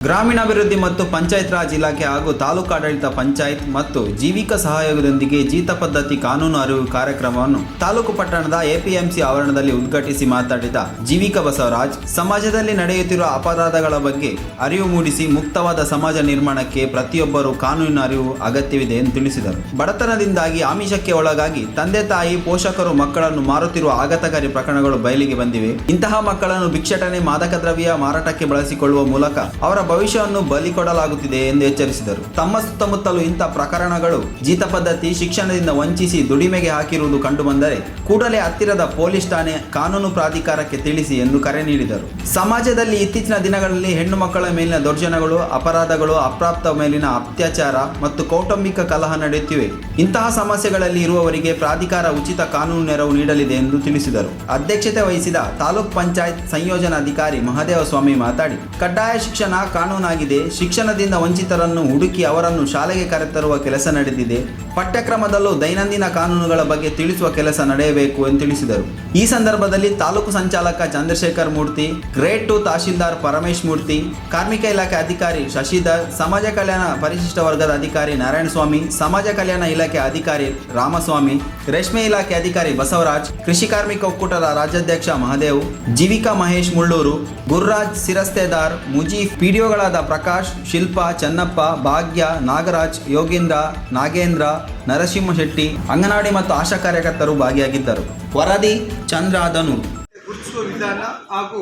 ಗ್ರಾಮೀಣಾಭಿವೃದ್ಧಿ ಮತ್ತು ಪಂಚಾಯತ್ ರಾಜ್ ಇಲಾಖೆ ಹಾಗೂ ತಾಲೂಕಾಡಳಿತ ಪಂಚಾಯತ್ ಮತ್ತು ಜೀವಿಕ ಸಹಯೋಗದೊಂದಿಗೆ ಜೀತ ಪದ್ಧತಿ ಕಾನೂನು ಅರಿವು ಕಾರ್ಯಕ್ರಮವನ್ನು ತಾಲೂಕು ಪಟ್ಟಣದ ಎಪಿಎಂಸಿ ಆವರಣದಲ್ಲಿ ಉದ್ಘಾಟಿಸಿ ಮಾತನಾಡಿದ ಜೀವಿಕ ಬಸವರಾಜ್, ಸಮಾಜದಲ್ಲಿ ನಡೆಯುತ್ತಿರುವ ಅಪರಾಧಗಳ ಬಗ್ಗೆ ಅರಿವು ಮೂಡಿಸಿ ಮುಕ್ತವಾದ ಸಮಾಜ ನಿರ್ಮಾಣಕ್ಕೆ ಪ್ರತಿಯೊಬ್ಬರೂ ಕಾನೂನಿನ ಅರಿವು ಅಗತ್ಯವಿದೆ ಎಂದು ತಿಳಿಸಿದರು. ಬಡತನದಿಂದಾಗಿ ಆಮಿಷಕ್ಕೆ ಒಳಗಾಗಿ ತಂದೆ ತಾಯಿ ಪೋಷಕರು ಮಕ್ಕಳನ್ನು ಮಾರುತ್ತಿರುವ ಆಘಾತಕಾರಿ ಪ್ರಕರಣಗಳು ಬಯಲಿಗೆ ಬಂದಿವೆ. ಇಂತಹ ಮಕ್ಕಳನ್ನು ಭಿಕ್ಷಾಟನೆ, ಮಾದಕ ದ್ರವ್ಯ ಮಾರಾಟಕ್ಕೆ ಬಳಸಿಕೊಳ್ಳುವ ಮೂಲಕ ಅವರ ಭವಿಷ್ಯವನ್ನು ಬಲಿ ಕೊಡಲಾಗುತ್ತಿದೆ ಎಂದು ಎಚ್ಚರಿಸಿದರು. ತಮ್ಮ ಸುತ್ತಮುತ್ತಲೂ ಇಂಥ ಪ್ರಕರಣಗಳು ಜೀತ ಪದ್ಧತಿ ಶಿಕ್ಷಣದಿಂದ ವಂಚಿಸಿ ದುಡಿಮೆಗೆ ಹಾಕಿರುವುದು ಕಂಡುಬಂದರೆ ಕೂಡಲೇ ಹತ್ತಿರದ ಪೊಲೀಸ್ ಠಾಣೆ ಕಾನೂನು ಪ್ರಾಧಿಕಾರಕ್ಕೆ ತಿಳಿಸಿ ಎಂದು ಕರೆ ನೀಡಿದರು. ಸಮಾಜದಲ್ಲಿ ಇತ್ತೀಚಿನ ದಿನಗಳಲ್ಲಿ ಹೆಣ್ಣು ಮಕ್ಕಳ ಮೇಲಿನ ದೌರ್ಜನ್ಯಗಳು, ಅಪರಾಧಗಳು, ಅಪ್ರಾಪ್ತ ಮೇಲಿನ ಅತ್ಯಾಚಾರ ಮತ್ತು ಕೌಟುಂಬಿಕ ಕಲಹ ನಡೆಯುತ್ತಿವೆ. ಇಂತಹ ಸಮಸ್ಯೆಗಳಲ್ಲಿ ಇರುವವರಿಗೆ ಪ್ರಾಧಿಕಾರ ಉಚಿತ ಕಾನೂನು ನೆರವು ನೀಡಲಿದೆ ಎಂದು ತಿಳಿಸಿದರು. ಅಧ್ಯಕ್ಷತೆ ವಹಿಸಿದ ತಾಲೂಕ್ ಪಂಚಾಯತ್ ಸಂಯೋಜನಾಧಿಕಾರಿ ಮಹದೇವ ಸ್ವಾಮಿ ಮಾತಾಡಿ, ಕಡ್ಡಾಯ ಶಿಕ್ಷಣ ಕಾನೂನಾಗಿದೆ. ಶಿಕ್ಷಣದಿಂದ ವಂಚಿತರನ್ನು ಹುಡುಕಿ ಅವರನ್ನು ಶಾಲೆಗೆ ಕರೆತರುವ ಕೆಲಸ ನಡೆದಿದೆ. ಪಠ್ಯಕ್ರಮದಲ್ಲೂ ದೈನಂದಿನ ಕಾನೂನುಗಳ ಬಗ್ಗೆ ತಿಳಿಸುವ ಕೆಲಸ ನಡೆಯಬೇಕು ಎಂದು ತಿಳಿಸಿದರು. ಈ ಸಂದರ್ಭದಲ್ಲಿ ತಾಲೂಕು ಸಂಚಾಲಕ ಚಂದ್ರಶೇಖರ್ ಮೂರ್ತಿ, ಗ್ರೇಡ್ 2 ತಹಶೀಲ್ದಾರ್ ಪರಮೇಶ್ ಮೂರ್ತಿ, ಕಾರ್ಮಿಕ ಇಲಾಖೆ ಅಧಿಕಾರಿ ಶಶಿಧರ್, ಸಮಾಜ ಕಲ್ಯಾಣ ಪರಿಶಿಷ್ಟ ವರ್ಗದ ಅಧಿಕಾರಿ ನಾರಾಯಣಸ್ವಾಮಿ, ಸಮಾಜ ಕಲ್ಯಾಣ ಇಲಾಖೆ ಅಧಿಕಾರಿ ರಾಮಸ್ವಾಮಿ, ರೇಷ್ಮೆ ಇಲಾಖೆ ಅಧಿಕಾರಿ ಬಸವರಾಜ್, ಕೃಷಿ ಕಾರ್ಮಿಕ ಒಕ್ಕೂಟದ ರಾಜ್ಯಾಧ್ಯಕ್ಷ ಮಹದೇವ್, ಜೀವಿಕಾ ಮಹೇಶ್ ಮುಳ್ಳೂರು, ಗುರುರಾಜ್ ಸಿರಸ್ತೆದಾರ್, ಮುಜೀಫ್, ಪಿಡಿಒಗಳಾದ ಪ್ರಕಾಶ್, ಶಿಲ್ಪಾ, ಚನ್ನಪ್ಪ, ಭಾಗ್ಯ, ನಾಗರಾಜ್, ಯೋಗೇಂದ್ರ, ನಾಗೇಂದ್ರ, ನರಸಿಂಹ ಶೆಟ್ಟಿ, ಅಂಗನವಾಡಿ ಮತ್ತು ಆಶಾ ಕಾರ್ಯಕರ್ತರು ಭಾಗಿಯಾಗಿದ್ದರು. ವರದಿ ಚಂದ್ರಾದನೂರು. ಗುರುತಿಸುವ ವಿಧಾನ ಹಾಗೂ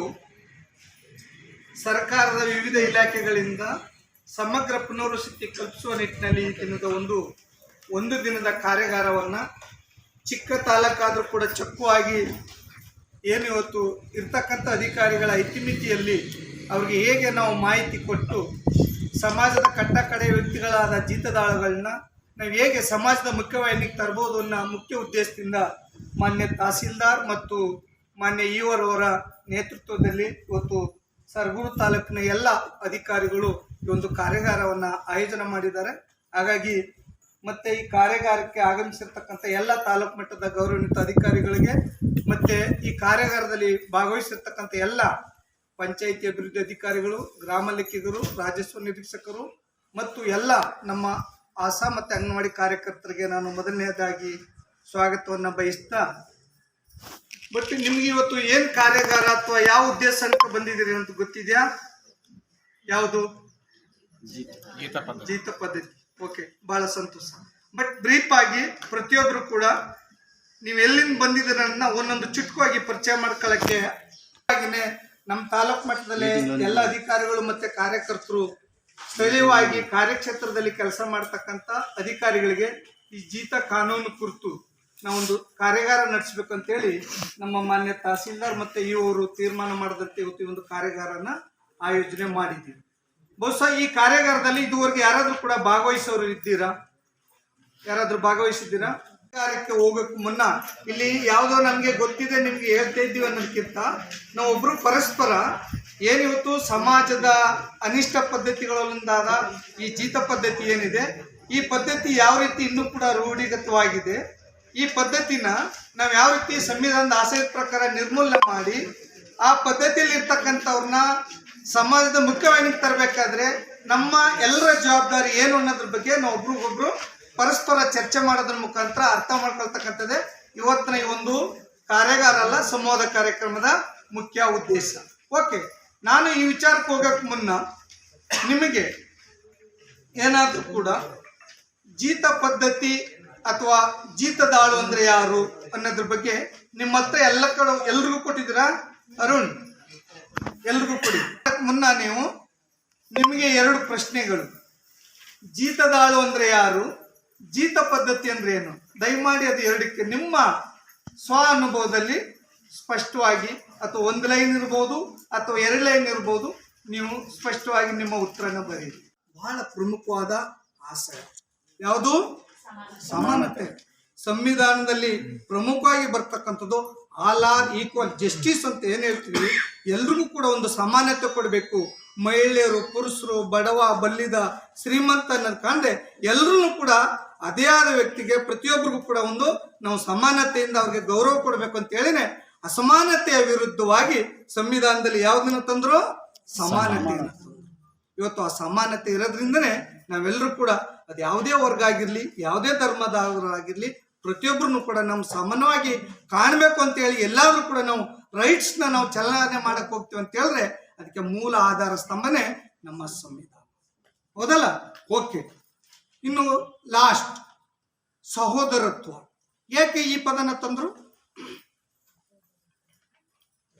ಸರ್ಕಾರದ ವಿವಿಧ ಇಲಾಖೆಗಳಿಂದ ಸಮಗ್ರ ಪುನರ್ವಸತಿ ಕಲ್ಪಿಸುವ ನಿಟ್ಟಿನಲ್ಲಿ ಈ ದಿನದ ಒಂದು ದಿನದ ಕಾರ್ಯಾಗಾರವನ್ನು ಚಿಕ್ಕ ತಾಲೂಕಾದರೂ ಕೂಡ ಚೊಕ್ಕವಾಗಿ ಏನು ಇವತ್ತು ಇರ್ತಕ್ಕಂಥ ಅಧಿಕಾರಿಗಳ ಇತಿಮಿತಿಯಲ್ಲಿ ಅವ್ರಿಗೆ ಹೇಗೆ ನಾವು ಮಾಹಿತಿ ಕೊಟ್ಟು ಸಮಾಜದ ಕಟ್ಟಕಡೆ ವ್ಯಕ್ತಿಗಳಾದ ಜೀತದಾಳುಗಳನ್ನ ನಾವು ಹೇಗೆ ಸಮಾಜದ ಮುಖ್ಯವಾಹಿನಿಗೆ ತರ್ಬೋದು ಅನ್ನೋ ಮುಖ್ಯ ಉದ್ದೇಶದಿಂದ ಮಾನ್ಯ ತಹಸೀಲ್ದಾರ್ ಮತ್ತು ಮಾನ್ಯ ಇವರವರ ನೇತೃತ್ವದಲ್ಲಿ ಇವತ್ತು ಸರಗೂರು ತಾಲೂಕಿನ ಎಲ್ಲ ಅಧಿಕಾರಿಗಳು ಈ ಒಂದು ಕಾರ್ಯಾಗಾರವನ್ನು ಆಯೋಜನೆ ಮಾಡಿದ್ದಾರೆ. ಹಾಗಾಗಿ ಮತ್ತು ಈ ಕಾರ್ಯಾಗಾರಕ್ಕೆ ಆಗಮಿಸಿರ್ತಕ್ಕಂಥ ಎಲ್ಲ ತಾಲೂಕು ಮಟ್ಟದ ಗೌರವಾನ್ವಿತ ಅಧಿಕಾರಿಗಳಿಗೆ ಮತ್ತು ಈ ಕಾರ್ಯಾಗಾರದಲ್ಲಿ ಭಾಗವಹಿಸಿರ್ತಕ್ಕಂಥ ಎಲ್ಲ ಪಂಚಾಯಿತಿ ಅಭಿವೃದ್ಧಿ ಅಧಿಕಾರಿಗಳು, ಗ್ರಾಮ ಲೆಕ್ಕಿಗರು, ರಾಜಸ್ವ ನಿರೀಕ್ಷಕರು ಮತ್ತು ಎಲ್ಲ ನಮ್ಮ ಆಶಾ ಮತ್ತು ಅಂಗನವಾಡಿ ಕಾರ್ಯಕರ್ತರಿಗೆ ನಾನು ಮೊದಲನೇದಾಗಿ ಸ್ವಾಗತವನ್ನು ಬಯಸ್ತಾ, ಬಟ್ ನಿಮ್ಗೆ ಇವತ್ತು ಏನು ಕಾರ್ಯಾಗಾರ ಅಥವಾ ಯಾವ ಉದ್ದೇಶಕ್ಕೆ ಬಂದಿದ್ದೀರಿ ಅಂತ ಗೊತ್ತಿದೆಯಾ? ಯಾವುದು? ಜೀತ ಪದ್ಧತಿ. ಓಕೆ, ಬಹಳ ಸಂತೋಷ. ಬಟ್ ಬ್ರೀಫ್ ಆಗಿ ಪ್ರತಿಯೊಬ್ಬರು ಕೂಡ ನೀವು ಎಲ್ಲಿಂದ ಬಂದಿದ್ದೀರನ್ನ ಒಂದೊಂದು ಚುಟುಕಾಗಿ ಪರಿಚಯ ಮಾಡ್ಕೊಳ್ಳೋಕ್ಕೆ ಹಾಗೆಯೇ ನಮ್ಮ ತಾಲೂಕು ಮಟ್ಟದಲ್ಲಿ ಎಲ್ಲ ಅಧಿಕಾರಿಗಳು ಮತ್ತು ಕಾರ್ಯಕರ್ತರು ಸ್ಥಳೀಯವಾಗಿ ಕಾರ್ಯಕ್ಷೇತ್ರದಲ್ಲಿ ಕೆಲಸ ಮಾಡ್ತಕ್ಕಂಥ ಅಧಿಕಾರಿಗಳಿಗೆ ಈ ಜೀತ ಕಾನೂನು ಕುರಿತು ನಾವೊಂದು ಕಾರ್ಯಾಗಾರ ನಡೆಸಬೇಕಂತೇಳಿ ನಮ್ಮ ಮಾನ್ಯ ತಹಸೀಲ್ದಾರ್ ಮತ್ತು ಇವರು ತೀರ್ಮಾನ ಮಾಡಿದಂತೆ ಇವತ್ತು ಈ ಒಂದು ಕಾರ್ಯಾಗಾರನ ಆಯೋಜನೆ ಮಾಡಿದ್ದೀವಿ. ಬಹುಶಃ ಈ ಕಾರ್ಯಾಗಾರದಲ್ಲಿ ಇದುವರೆಗೆ ಯಾರಾದರೂ ಕೂಡ ಭಾಗವಹಿಸೋರು ಇದ್ದೀರಾ? ಯಾರಾದರೂ ಭಾಗವಹಿಸಿದ್ದೀರಾ? ಕಾರ್ಯಕ್ಕೆ ಹೋಗೋಕ್ಕೂ ಮುನ್ನ ಇಲ್ಲಿ ಯಾವುದೋ ನಮಗೆ ಗೊತ್ತಿದೆ ನಿಮಗೆ ಹೇಳ್ತಾ ಇದ್ದೀವಿ ಅನ್ನೋದಕ್ಕಿಂತ ನಾವೊಬ್ಬರು ಪರಸ್ಪರ ಏನಿವತ್ತು ಸಮಾಜದ ಅನಿಷ್ಟ ಪದ್ಧತಿಗಳೊಂದಾದ ಈ ಜೀತ ಪದ್ಧತಿ ಏನಿದೆ, ಈ ಪದ್ಧತಿ ಯಾವ ರೀತಿ ಇನ್ನೂ ಕೂಡ ರೂಢಿಗತವಾಗಿದೆ, ಈ ಪದ್ಧತಿನ ನಾವು ಯಾವ ರೀತಿ ಸಂವಿಧಾನದ ಆಶಯದ ಪ್ರಕಾರ ನಿರ್ಮೂಲನೆ ಮಾಡಿ ಆ ಪದ್ಧತಿಯಲ್ಲಿ ಇರ್ತಕ್ಕಂಥವ್ರನ್ನ ಸಮಾಜದ ಮುಖ್ಯವಾಹಿನಿಗೆ ತರಬೇಕಾದ್ರೆ ನಮ್ಮ ಎಲ್ಲರ ಜವಾಬ್ದಾರಿ ಏನು ಅನ್ನೋದ್ರ ಬಗ್ಗೆ ನಾವು ಒಬ್ರಿಗೊಬ್ರು ಪರಸ್ಪರ ಚರ್ಚೆ ಮಾಡೋದ್ರ ಮುಖಾಂತರ ಅರ್ಥ ಮಾಡ್ಕೊಳ್ತಕ್ಕಂಥದ್ದೇ ಇವತ್ತಿನ ಈ ಒಂದು ಕಾರ್ಯಾಗಾರ ಅಲ್ಲ, ಸಂವಾದ ಕಾರ್ಯಕ್ರಮದ ಮುಖ್ಯ ಉದ್ದೇಶ. ಓಕೆ, ನಾನು ಈ ವಿಚಾರಕ್ಕೆ ಹೋಗೋಕ್ಕೆ ಮುನ್ನ ನಿಮಗೆ ಏನಾದರೂ ಕೂಡ ಜೀತ ಪದ್ಧತಿ ಅಥವಾ ಜೀತದಾಳು ಅಂದರೆ ಯಾರು ಅನ್ನೋದ್ರ ಬಗ್ಗೆ ನಿಮ್ಮ ಹತ್ರ ಎಲ್ಲ ಕಡೆ ಎಲ್ರಿಗೂ ಕೊಟ್ಟಿದ್ದೀರಾ? ಅರುಣ್, ಎಲ್ರಿಗೂ ಕೊಡಿ. ಅದಕ್ಕೆ ಮುನ್ನ ನಿಮಗೆ 2 ಪ್ರಶ್ನೆಗಳು. ಜೀತದಾಳು ಅಂದರೆ ಯಾರು, ಜೀತ ಪದ್ಧತಿ ಅಂದರೆ ಏನು? ದಯಮಾಡಿ ಅದು ಎರಡಕ್ಕೆ ನಿಮ್ಮ ಸ್ವ ಅನುಭವದಲ್ಲಿ ಸ್ಪಷ್ಟವಾಗಿ, ಅಥವಾ 1 ಲೈನ್ ಇರ್ಬೋದು ಅಥವಾ 2 ಲೈನ್ ಇರ್ಬೋದು, ನೀವು ಸ್ಪಷ್ಟವಾಗಿ ನಿಮ್ಮ ಉತ್ತರನ ಬರೀರಿ. ಬಹಳ ಪ್ರಮುಖವಾದ ಆಶಯ ಯಾವುದು? ಸಮಾನತೆ. ಸಂವಿಧಾನದಲ್ಲಿ ಪ್ರಮುಖವಾಗಿ ಬರ್ತಕ್ಕಂಥದ್ದು ಆಲ್ ಆರ್ ಈಕ್ವಲ್ ಜಸ್ಟಿಸ್ ಅಂತ ಏನು ಹೇಳ್ತೀವಿ, ಎಲ್ರಿಗೂ ಕೂಡ ಒಂದು ಸಮಾನತೆ ಕೊಡಬೇಕು. ಮಹಿಳೆಯರು, ಪುರುಷರು, ಬಡವ, ಬಲ್ಲಿದ, ಶ್ರೀಮಂತ ಅನ್ನೋದು ಕಾಣದೆ ಎಲ್ಲರೂ ಕೂಡ ಅದೇ ಆದ ವ್ಯಕ್ತಿಗೆ ಪ್ರತಿಯೊಬ್ಬರಿಗೂ ಕೂಡ ನಾವು ಸಮಾನತೆಯಿಂದ ಅವ್ರಿಗೆ ಗೌರವ ಕೊಡಬೇಕು ಅಂತ ಹೇಳಿನೇ ಅಸಮಾನತೆಯ ವಿರುದ್ಧವಾಗಿ ಸಂವಿಧಾನದಲ್ಲಿ ಯಾವುದನ್ನು ತಂದ್ರು? ಸಮಾನತೆಯನ್ನು ತಂದ್ರು. ಇವತ್ತು ಆ ಸಮಾನತೆ ಇರೋದ್ರಿಂದನೇ ನಾವೆಲ್ಲರೂ ಕೂಡ ಅದು ಯಾವುದೇ ವರ್ಗ ಆಗಿರಲಿ, ಯಾವುದೇ ಧರ್ಮದವರಾಗಿರಲಿ, ಪ್ರತಿಯೊಬ್ಬರನ್ನು ಕೂಡ ನಾವು ಸಮಾನವಾಗಿ ಕಾಣಬೇಕು ಅಂತ ಹೇಳಿ ಎಲ್ಲಾದ್ರೂ ಕೂಡ ನಾವು ರೈಟ್ಸ್ನ ನಾವು ಚಲನೆ ಮಾಡಕ್ಕೆ ಹೋಗ್ತೀವಿ ಅಂತ ಹೇಳಿದ್ರೆ ಅದಕ್ಕೆ ಮೂಲ ಆಧಾರ ಸ್ತಂಭನೇ ನಮ್ಮ ಸಂವಿಧಾನ. ಹೌದಲ್ಲ? ಓಕೆ, ಇನ್ನು ಲಾಸ್ಟ್ ಸಹೋದರತ್ವ. ಏಕೆ ಈ ಪದನ ತಂದ್ರು?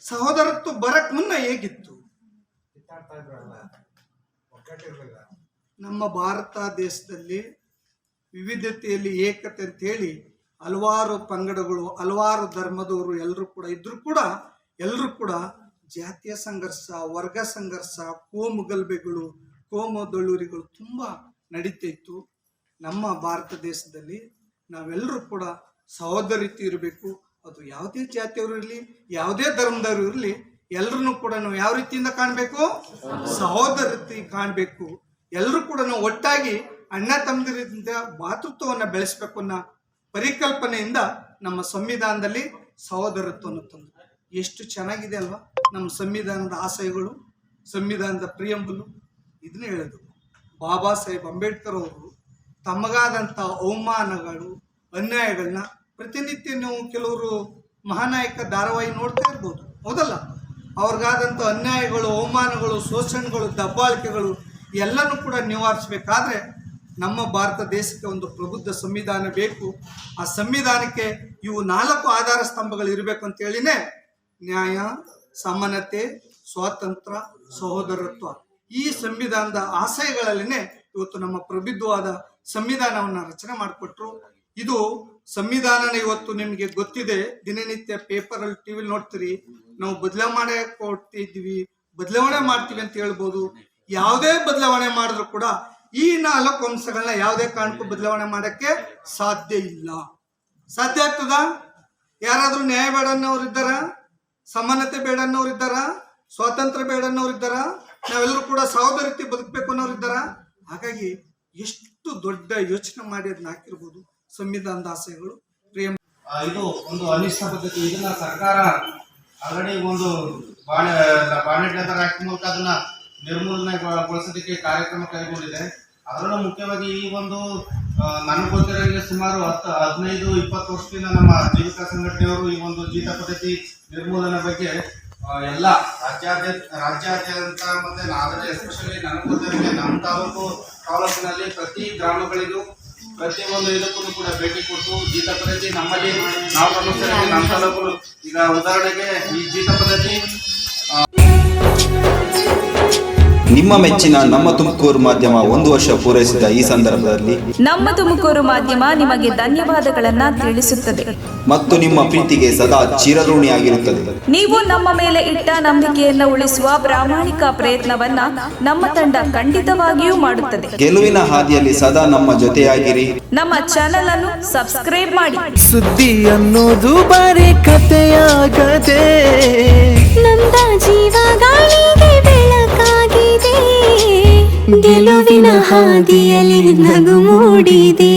ಸಹೋದರತ್ವ ಬರಕ್ ಮುನ್ನ ಹೇಗಿತ್ತು? ನಮ್ಮ ಭಾರತ ದೇಶದಲ್ಲಿ ವಿವಿಧತೆಯಲ್ಲಿ ಏಕತೆ ಅಂತ ಹೇಳಿ ಹಲವಾರು ಪಂಗಡಗಳು, ಹಲವಾರು ಧರ್ಮದವರು ಎಲ್ಲರೂ ಕೂಡ ಇದ್ರು ಕೂಡ ಎಲ್ಲರೂ ಕೂಡ ಜಾತಿಯ ಸಂಘರ್ಷ, ವರ್ಗ ಸಂಘರ್ಷ, ಕೋಮು ಗಲಭೆಗಳು, ಕೋಮು ದಳ್ಳೂರಿಗಳು ತುಂಬ ನಡೀತಾ ಇತ್ತು. ನಮ್ಮ ಭಾರತ ದೇಶದಲ್ಲಿ ನಾವೆಲ್ಲರೂ ಕೂಡ ಸಹೋದರಿತಿ ಇರಬೇಕು. ಅದು ಯಾವುದೇ ಜಾತಿಯವರು ಇರಲಿ, ಯಾವುದೇ ಧರ್ಮದವರು ಇರಲಿ, ಎಲ್ಲರನ್ನು ಕೂಡ ನಾವು ಯಾವ ರೀತಿಯಿಂದ ಕಾಣಬೇಕು? ಸಹೋದರತಿ ಕಾಣಬೇಕು. ಎಲ್ಲರೂ ಕೂಡ ನಾವು ಒಟ್ಟಾಗಿ ಅಣ್ಣ ತಮ್ಮದರಿಂದ ಭಾತೃತ್ವವನ್ನು ಬೆಳೆಸಬೇಕು ಅನ್ನೋ ಪರಿಕಲ್ಪನೆಯಿಂದ ನಮ್ಮ ಸಂವಿಧಾನದಲ್ಲಿ ಸಹೋದರತ್ವವನ್ನು ತಂದು ಎಷ್ಟು ಚೆನ್ನಾಗಿದೆ ಅಲ್ವಾ? ನಮ್ಮ ಸಂವಿಧಾನದ ಆಶಯಗಳು, ಸಂವಿಧಾನದ ಪ್ರಿಯಂಬಲು ಇದನ್ನ ಹೇಳಿದ್ರು. ಬಾಬಾ ಸಾಹೇಬ್ ಅಂಬೇಡ್ಕರ್ ಅವರು ತಮಗಾದಂಥ ಅವಮಾನಗಳು, ಅನ್ಯಾಯಗಳನ್ನ ಪ್ರತಿನಿತ್ಯ ನೀವು ಕೆಲವರು ಮಹಾನಾಯಕ ಧಾರಾವಾಹಿ ನೋಡ್ತಾ ಇರ್ಬೋದು, ಹೌದಲ್ಲ? ಅವ್ರಿಗಾದಂಥ ಅನ್ಯಾಯಗಳು, ಅವಮಾನಗಳು, ಶೋಷಣೆಗಳು, ದಬ್ಬಾಳಿಕೆಗಳು ಎಲ್ಲನೂ ಕೂಡ ನಿವಾರಿಸಬೇಕಾದ್ರೆ ನಮ್ಮ ಭಾರತ ದೇಶಕ್ಕೆ ಒಂದು ಪ್ರಬುದ್ಧ ಸಂವಿಧಾನ ಬೇಕು. ಆ ಸಂವಿಧಾನಕ್ಕೆ ಇವು 4 ಆಧಾರ ಸ್ತಂಭಗಳು ಇರಬೇಕು ಅಂತ ಹೇಳಿನೇ ನ್ಯಾಯ, ಸಮಾನತೆ, ಸ್ವಾತಂತ್ರ್ಯ, ಸಹೋದರತ್ವ ಈ ಸಂವಿಧಾನದ ಆಶಯಗಳಲ್ಲಿನೇ ಇವತ್ತು ನಮ್ಮ ಪ್ರಬುದ್ಧವಾದ ಸಂವಿಧಾನವನ್ನು ರಚನೆ ಮಾಡಿಕೊಟ್ರು. ಇದು ಸಂವಿಧಾನನ ಇವತ್ತು ನಿಮಗೆ ಗೊತ್ತಿದೆ, ದಿನನಿತ್ಯ ಪೇಪರಲ್ಲಿ ಟಿವಿಲಿ ನೋಡ್ತೀರಿ. ನಾವು ಬದಲಾವಣೆ ಕೊಡ್ತಿದ್ವಿ, ಬದಲಾವಣೆ ಮಾಡ್ತೀವಿ ಅಂತ ಹೇಳ್ಬೋದು. ಯಾವುದೇ ಬದಲಾವಣೆ ಮಾಡಿದ್ರು ಕೂಡ ಈ 4 ಅಂಶಗಳನ್ನ ಯಾವುದೇ ಕಾರಣಕ್ಕೂ ಬದಲಾವಣೆ ಮಾಡಕ್ಕೆ ಸಾಧ್ಯ ಇಲ್ಲ. ಸಾಧ್ಯ ಆಗ್ತದ? ಯಾರಾದ್ರೂ ನ್ಯಾಯ ಬೇಡ ಅನ್ನೋರು ಇದ್ದಾರ? ಸಮಾನತೆ ಬೇಡ ಅನ್ನೋರು ಇದ್ದಾರ? ಸ್ವಾತಂತ್ರ್ಯ ಬೇಡ ಅನ್ನೋರು ಇದ್ದಾರ? ನಾವೆಲ್ಲರೂ ಕೂಡ ಸಹೋದರತೆ ಬದುಕಬೇಕು ಅನ್ನೋರು ಇದ್ದಾರ? ಹಾಗಾಗಿ ಎಷ್ಟು ದೊಡ್ಡ ಯೋಚನೆ ಮಾಡಿ ಅದನ್ನ ಹಾಕಿರ್ಬೋದು ಸಂವಿಧಾನದ ಆಶಯಗಳು. ಪ್ರೇಮ ಇದು ಒಂದು ಅನಿಷ್ಟ ಪದ್ಧತಿ. ಇದನ್ನ ಸರ್ಕಾರ ಆಲ್ರೆಡಿ ಒಂದು ಬಾನೆಟ್ ಆಕ್ಟ್ ಮೂಲಕ ಅದನ್ನ ನಿರ್ಮೂಲನೆಗೊಳಿಸೋದಕ್ಕೆ ಕಾರ್ಯಕ್ರಮ ಕೈಗೊಂಡಿದೆ. ಅದರಲ್ಲೂ ಮುಖ್ಯವಾಗಿ ಈ ಒಂದು ನನಗೆ ಗೊತ್ತಿರೋಂಗೆ ಸುಮಾರು 15-20 ವರ್ಷದಿಂದ ನಮ್ಮ ಜೀವಿಕಾ ಸಂಘಟನೆಯವರು ಈ ಒಂದು ಜೀತ ಪದ್ಧತಿ ನಿರ್ಮೂಲನೆ ಬಗ್ಗೆ ಎಲ್ಲ ರಾಜ್ಯಾದ್ಯಂತ ಮತ್ತೆ ಆದರೆ ಎಸ್ಪೆಷಲಿ ನನಗೆ ಗೊತ್ತಿರೋಂಗೆ ನಮ್ಮ ತಾಲೂಕಿನಲ್ಲಿ ಪ್ರತಿ ಗ್ರಾಮಗಳಿಗೂ ಪ್ರತಿಯೊಂದು ಇದಕ್ಕೂ ಕೂಡ ಭೇಟಿ ಕೊಟ್ಟು ಜೀತ ಪದ್ಧತಿ ನಮ್ಮಲ್ಲಿ ನಾವು ಗಮನಿಸಿದಂಗೆ ನಮ್ಮ ತಾಲೂಕು ಈಗ ಉದಾಹರಣೆಗೆ ಈ ಜೀತ ಪದ್ಧತಿ ನಿಮ್ಮ ಮೆಚ್ಚಿನ ನಮ್ಮ ತುಮಕೂರು ಮಾಧ್ಯಮ 1 ವರ್ಷ ಪೂರೈಸಿದ ಈ ಸಂದರ್ಭದಲ್ಲಿ ನಮ್ಮ ತುಮಕೂರು ಮಾಧ್ಯಮ ನಿಮಗೆ ಧನ್ಯವಾದಗಳನ್ನ ತಿಳಿಸುತ್ತದೆ ಮತ್ತು ನಿಮ್ಮ ಪ್ರೀತಿಗೆ ಸದಾ ಚಿರಋಣಿಯಾಗಿರುತ್ತದೆ. ನೀವು ನಮ್ಮ ಮೇಲೆ ಇಟ್ಟ ನಂಬಿಕೆಯನ್ನು ಉಳಿಸುವ ಪ್ರಾಮಾಣಿಕ ಪ್ರಯತ್ನವನ್ನ ನಮ್ಮ ತಂಡ ಖಂಡಿತವಾಗಿಯೂ ಮಾಡುತ್ತದೆ. ಗೆಲುವಿನ ಹಾದಿಯಲ್ಲಿ ಸದಾ ನಮ್ಮ ಜೊತೆಯಾಗಿರಿ. ನಮ್ಮ ಚಾನೆಲ್ ಅನ್ನು ಸಬ್ಸ್ಕ್ರೈಬ್ ಮಾಡಿ. ಸುದ್ದಿ ಅನ್ನೋದು ಬರೀ ಕಥೆಯಾಗದೆ ನೊಂದ ಜೀವ ಗಾಳಿಗೆ ಬೆಳಕಾಗಿದೆ, ಗೆಲುವಿನ ಹಾದಿಯಲ್ಲಿ ನಗು ಮೂಡಿದೆ.